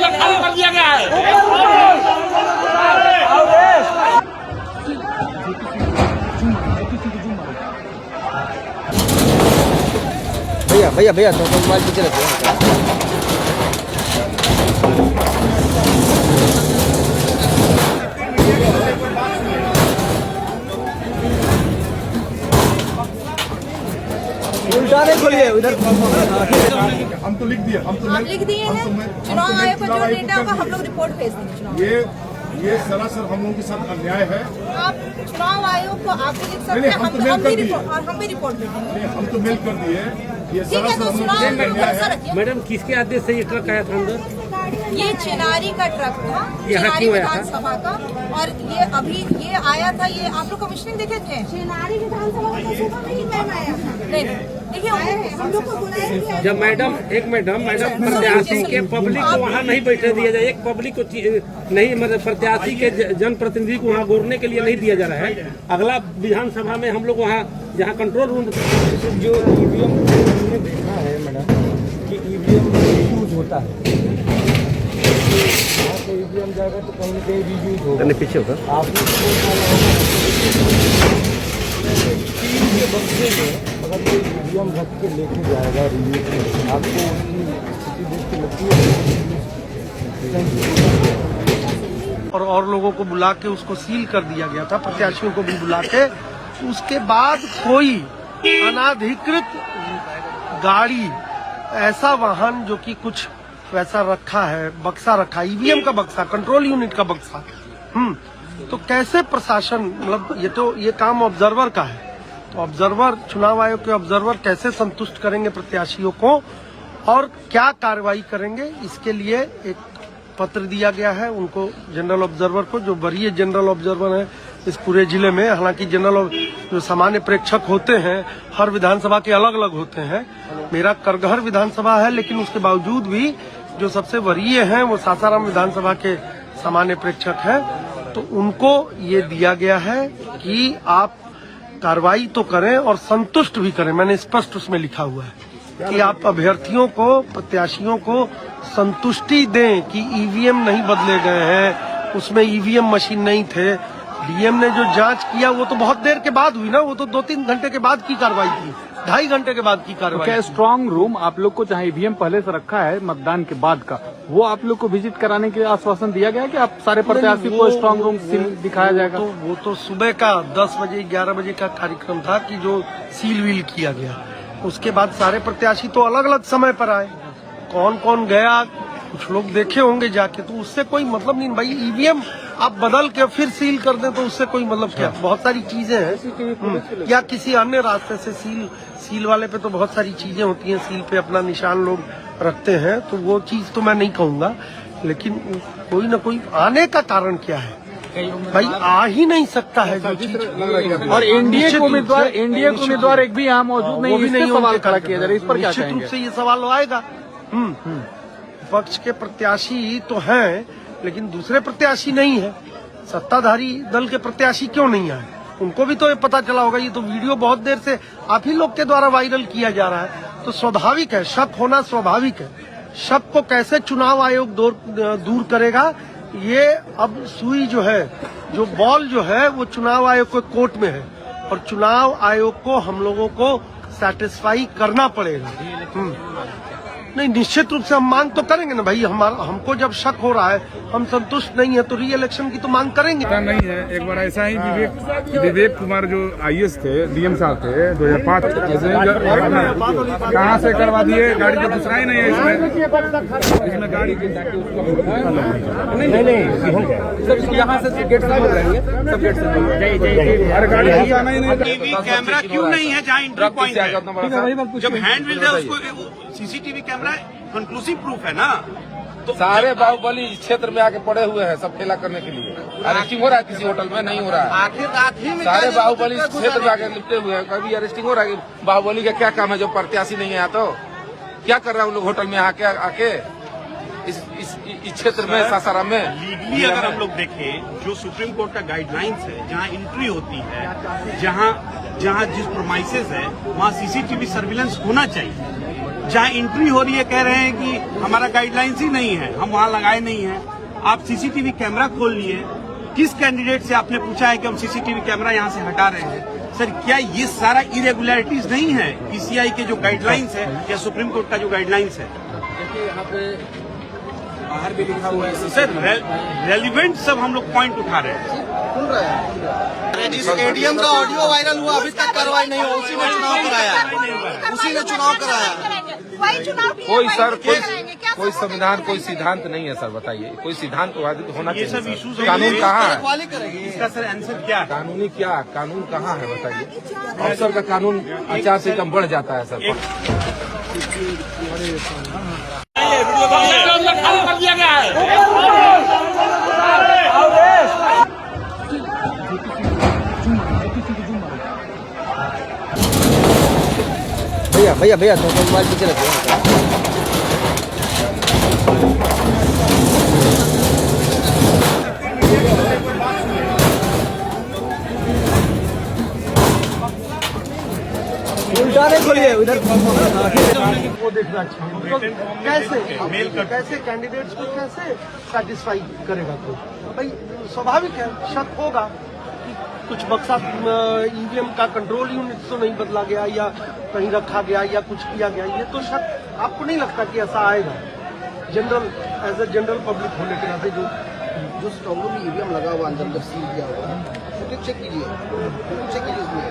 जगह खाली कर दिया गया है। भैया भैया भैया तो मोबाइल पीछे रखो। उल्टा नहीं खोलिए उधर। हम तो लिख दिए, हम लिख दिए हैं। चुनाव आयोग का जो डेटा होगा हम लोग रिपोर्ट भेज देंगे। ये सरासर हम लोगों के साथ अन्याय है। आप चुनाव आयोग को आप भी लिख सकते हैं, हम भी रिपोर्ट भेजेंगे। हम तो मेल कर दिए। ये ठीक है, तो चुनाव मैडम किसके आदेश से ये ट्रक आया था अंदर? ये चिनारी का ट्रक था, यहाँ चिनारी क्यों आया था? विधानसभा का। और ये अभी ये आया था, ये आप लोग कमिश्निंग देखे थे? चिनारी विधानसभा का नहीं, देखिए हम लोग को बुलाया। जब मैडम प्रत्याशी के पब्लिक को वहाँ नहीं बैठने दिया जाए, एक पब्लिक को नहीं, मतलब प्रत्याशी के जनप्रतिनिधि को वहाँ गोरने के लिए नहीं दिया जा रहा है। अगला विधानसभा में हम लोग वहाँ जहाँ कंट्रोल रूम जो ईवीएम हमने देखा है मैडम कि ईवीएम यूज होता है, यहाँ पे ईवीएम जाएगा तो कहीं न कहीं रीयूज होगा। पीछे होगा आपने स्टील के बक्से में अगर कोई ईवीएम रख के लेके जाएगा रीयूज में, आपको उसकी स्थिति देख के लगती है। और लोगों को बुला के उसको सील कर दिया गया था, प्रत्याशियों को भी बुला के। उसके बाद कोई अनाधिकृत गाड़ी, ऐसा वाहन जो कि कुछ वैसा रखा है, बक्सा रखा, ईवीएम का बक्सा, कंट्रोल यूनिट का बक्सा, तो कैसे प्रशासन, मतलब ये काम ऑब्जर्वर का है, तो ऑब्जर्वर, चुनाव आयोग के ऑब्जर्वर कैसे संतुष्ट करेंगे प्रत्याशियों को और क्या कार्रवाई करेंगे, इसके लिए एक पत्र दिया गया है उनको, जनरल ऑब्जर्वर को, जो वरीय जनरल ऑब्जर्वर है इस पूरे जिले में। हालांकि जनरल जो सामान्य प्रेक्षक होते हैं हर विधानसभा के अलग अलग होते हैं, मेरा करगहर विधानसभा है, लेकिन उसके बावजूद भी जो सबसे वरीय हैं वो सासाराम विधानसभा के सामान्य प्रेक्षक हैं। तो उनको ये दिया गया है कि आप कार्रवाई तो करें और संतुष्ट भी करें। मैंने स्पष्ट उसमें लिखा हुआ है कि आप अभ्यर्थियों को, प्रत्याशियों को संतुष्टि दें कि ईवीएम नहीं बदले गए हैं, उसमें ईवीएम मशीन नहीं थे। डीएम ने जो जांच किया वो तो बहुत देर के बाद हुई ना, वो तो 2-3 घंटे के बाद की कार्रवाई थी, 2.5 घंटे के बाद की कार्रवाई। क्या स्ट्रांग रूम आप लोग को, जहां ईवीएम पहले से रखा है मतदान के बाद का, वो आप लोग को विजिट कराने के लिए आश्वासन दिया गया कि आप सारे प्रत्याशी को स्ट्रांग रूम दिखाया जाएगा? वो तो सुबह का 10 बजे 11 बजे का कार्यक्रम था कि जो सील वील किया गया। उसके बाद सारे प्रत्याशी तो अलग अलग समय पर आए, कौन कौन गया कुछ लोग देखे होंगे जाके, तो उससे कोई मतलब नहीं भाई। ईवीएम आप बदल के फिर सील कर दें तो उससे कोई मतलब क्या, बहुत सारी चीजें हैं, या किसी अन्य रास्ते से सील वाले पे तो बहुत सारी चीजें होती हैं, सील पे अपना निशान लोग रखते हैं, तो वो चीज तो मैं नहीं कहूंगा, लेकिन कोई न कोई आने का कारण क्या है भाई, आ ही नहीं सकता है जो चीज। और एनडीए के उम्मीदवार एक भी यहाँ मौजूद नहीं, भी नहीं सवाल खड़ा किया जा रहा है, इस पर क्या निश्चित रूप से ये सवाल आएगा। पक्ष के प्रत्याशी तो हैं लेकिन दूसरे प्रत्याशी नहीं है, सत्ताधारी दल के प्रत्याशी क्यों नहीं आए, उनको भी तो ये पता चला होगा। ये तो वीडियो बहुत देर से आप ही लोग के द्वारा वायरल किया जा रहा है, तो स्वाभाविक है, शक होना स्वाभाविक है। शक को कैसे चुनाव आयोग दूर करेगा, ये अब सुई जो है, जो बॉल जो है वो चुनाव आयोग के कोर्ट में है, और चुनाव आयोग को हम लोगों को सेटिस्फाई करना पड़ेगा। नहीं, निश्चित रूप से हम मांग तो करेंगे ना भाई, हमको जब शक हो रहा है, हम संतुष्ट नहीं है तो री इलेक्शन की तो मांग करेंगे। नहीं है, एक बार ऐसा ही विवेक कुमार जो आईएएस थे, डीएम साहब थे 2005, कहाँ से करवा दिए, गाड़ी तो दूसरा ही नहीं है इसमें गाड़ी नहीं, यहाँ से गेट से सब गेट से, अरे गाड़ी आना ही नहीं। कैमरा क्यों नहीं है जहाँ एंट्री पॉइंट है, जब हैंड व्हील है उसको सीसीटीवी कैमरा कंक्लूसिव प्रूफ है ना। तो सारे बाहुबली क्षेत्र में आके पड़े हुए हैं सब ठेला करने के लिए। अरेस्टिंग हो रहा है किसी होटल में? नहीं हो रहा है। आखिर में सारे बाहुबली क्षेत्र में आके लिपटे हुए हैं, कभी अरेस्टिंग हो रहा है? बाहुबली का क्या काम है जो प्रत्याशी नहीं है? तो क्या कर रहा है उन लोग होटल में आके इस क्षेत्र में, सासाराम में? लीगली अगर हम लोग देखें, जो सुप्रीम कोर्ट का गाइडलाइंस है, जहाँ एंट्री होती है, जहाँ जिस प्रोमाइसेस है वहाँ सीसीटीवी सर्विलेंस होना चाहिए। जहां एंट्री हो रही है कह रहे हैं कि हमारा गाइडलाइंस ही नहीं है, हम वहां लगाए नहीं हैं। आप सीसीटीवी कैमरा खोल लिए, किस कैंडिडेट से आपने पूछा है कि हम सीसीटीवी कैमरा यहां से हटा रहे हैं? सर क्या ये सारा इरेगुलरिटीज नहीं है पीसीआई के जो गाइडलाइंस है या सुप्रीम कोर्ट का जो गाइडलाइंस है? देखिए यहाँ पे बाहर भी लिखा हुआ है सर रेलिवेंट सब हम लोग पॉइंट उठा रहे हैं। जिस एडीएम का ऑडियो वायरल हुआ अभी तक कार्रवाई नहीं हुआ, उसी ने चुनाव कराया, उसी ने चुनाव कराया। कोई सर कोई संविधान कोई सिद्धांत नहीं है सर, बताइए कोई सिद्धांत होना ये सब चाहिए इश्यूज सर। कानून कहाँ है? रखवाली करेगी। इसका सर आंसर क्या है? कानूनी क्या कानून कहाँ है बताइए? अफसर का कानून आचार संहिता बढ़ जाता है सर। भैया तो मोबाइल पीछे रखिए। उल्टा नहीं खोलिए उधर। वो देखना चाहिए कैसे कैंडिडेट्स को कैसे सेटिस्फाई करेगा कोई? भाई स्वाभाविक है, शक होगा कि कुछ बक्सा ईवीएम का कंट्रोल यूनिट तो नहीं बदला गया या कहीं रखा गया या कुछ किया गया, ये तो शक आपको नहीं लगता कि ऐसा आएगा? General as a general public होने के नाते जो स्ट्रॉन्ग रूम में ईवीएम लगा हुआ अंदर सील किया हुआ है, चेक कीजिए उसमें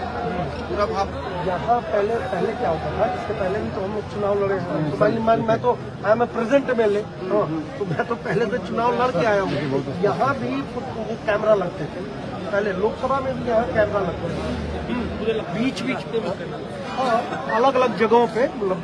पूरा भाव। यहाँ पहले क्या होता था, इससे पहले भी तो हम लोग चुनाव लड़े हैं। तो भाई मैं तो आई एम प्रेजेंट MLA, तो मैं तो पहले से चुनाव लड़ के आया हूँ। यहाँ भी कैमरा लगते थे पहले, लोकसभा में भी यहाँ कैमरा लगते थे बीच में, अलग अलग जगहों पे मतलब